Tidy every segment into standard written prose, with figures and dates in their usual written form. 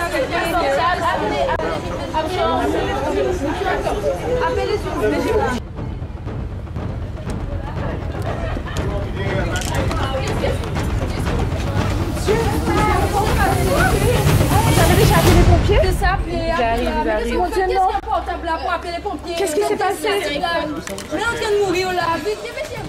Déjà appelé les pompiers? C'est ça, J'arrive. Mon Dieu, non. Qu'est-ce qui s'est passé? Je suis en train de mourir là. Vite, vite, vite.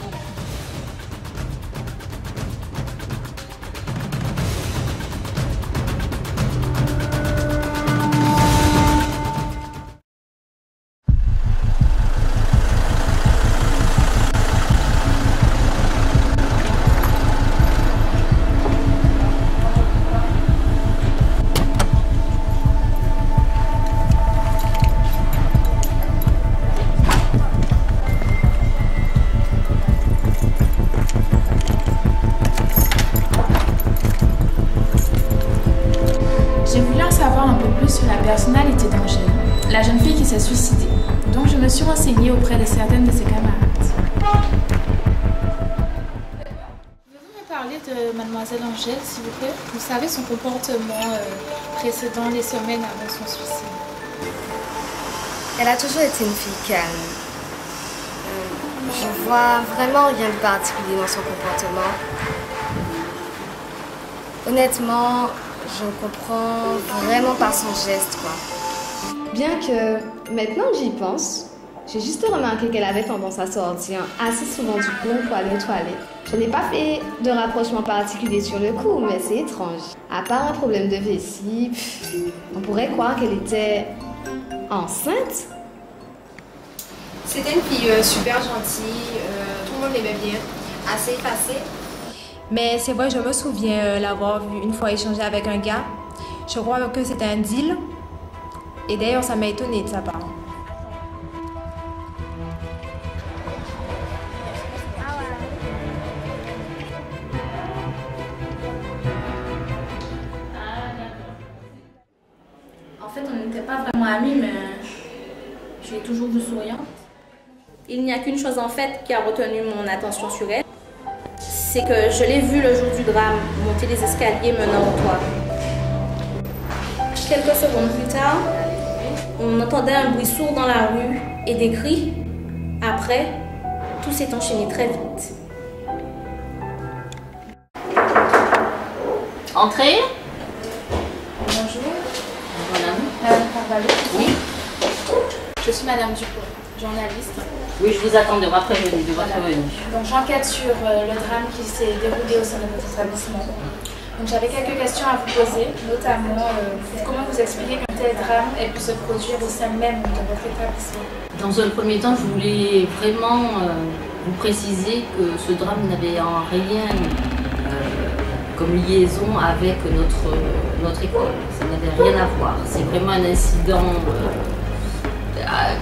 J'ai voulu en savoir un peu plus sur la personnalité d'Angèle, la jeune fille qui s'est suicidée. Donc je me suis renseignée auprès de certaines de ses camarades. Pouvez-vous me parler de mademoiselle Angèle, s'il vous plaît? Vous savez son comportement précédent les semaines avant son suicide. Elle a toujours été une fille calme. Je vois vraiment rien de particulier dans son comportement. Honnêtement, je ne comprends vraiment pas son geste, quoi. Bien que, maintenant que j'y pense, j'ai juste remarqué qu'elle avait tendance à sortir assez souvent du cours pour aller aux toilettes. Je n'ai pas fait de rapprochement particulier sur le coup, mais c'est étrange. À part un problème de vessie, on pourrait croire qu'elle était enceinte. C'était une fille super gentille, tout le monde l'aimait bien, assez effacée. Mais c'est vrai, je me souviens l'avoir vu une fois échanger avec un gars. Je crois que c'était un deal. Et d'ailleurs, ça m'a étonnée de sa part. En fait, on n'était pas vraiment amis, mais je l'ai toujours vue souriante. Il n'y a qu'une chose en fait qui a retenu mon attention sur elle. C'est que je l'ai vue le jour du drame monter les escaliers menant au toit. Quelques secondes plus tard, on entendait un bruit sourd dans la rue et des cris. Après, tout s'est enchaîné très vite. Entrez. Bonjour. Madame. Madame Carvalho. Oui. Je suis Madame Dupont, journaliste. Oui, je vous attends de votre venue. Donc j'enquête sur le drame qui s'est déroulé au sein de votre établissement. Donc j'avais quelques questions à vous poser, notamment comment vous expliquez qu'un tel drame ait pu se produire au sein même de votre établissement? Dans un premier temps, je voulais vraiment vous préciser que ce drame n'avait en rien comme liaison avec notre école. Ça n'avait rien à voir. C'est vraiment un incident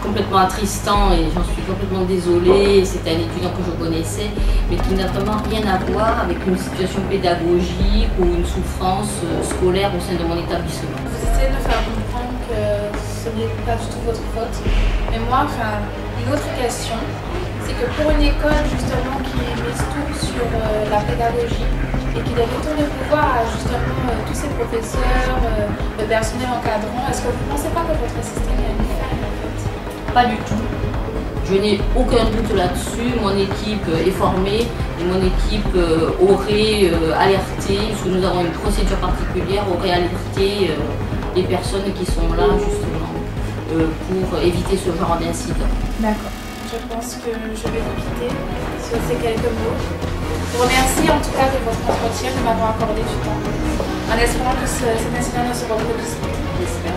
complètement attristant et j'en suis complètement désolée. C'était un étudiant que je connaissais, mais qui n'a vraiment rien à voir avec une situation pédagogique ou une souffrance scolaire au sein de mon établissement. Vous essayez de me faire comprendre que ce n'est pas du tout votre faute. Mais moi, une autre question, c'est que pour une école justement qui mise tout sur la pédagogie et qui donne tout le pouvoir à justement tous ses professeurs, le personnel encadrant, est-ce que vous ne pensez pas que votre système est une faille en fait? Pas du tout. Je n'ai aucun doute là-dessus. Mon équipe est formée et mon équipe aurait alerté, parce que nous avons une procédure particulière, aurait alerté les personnes qui sont là justement pour éviter ce genre d'incident. D'accord. Je pense que je vais vous quitter sur ces quelques mots. Je vous remercie en tout cas de votre entretien, de m'avoir accordé du temps, en espérant que cet incident ne se reproduise plus. J'espère.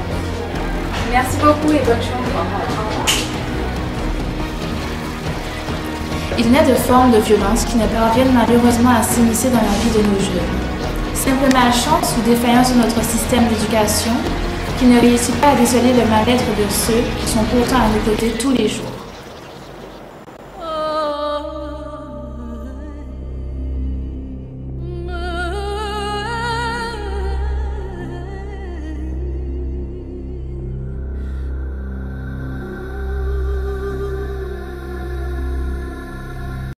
Merci beaucoup et bonne journée. Il naît de formes de violence qui ne parviennent malheureusement à s'immiscer dans la vie de nos jeunes. Simple malchance ou défaillance de notre système d'éducation qui ne réussit pas à déceler le mal-être de ceux qui sont pourtant à nos côtés tous les jours.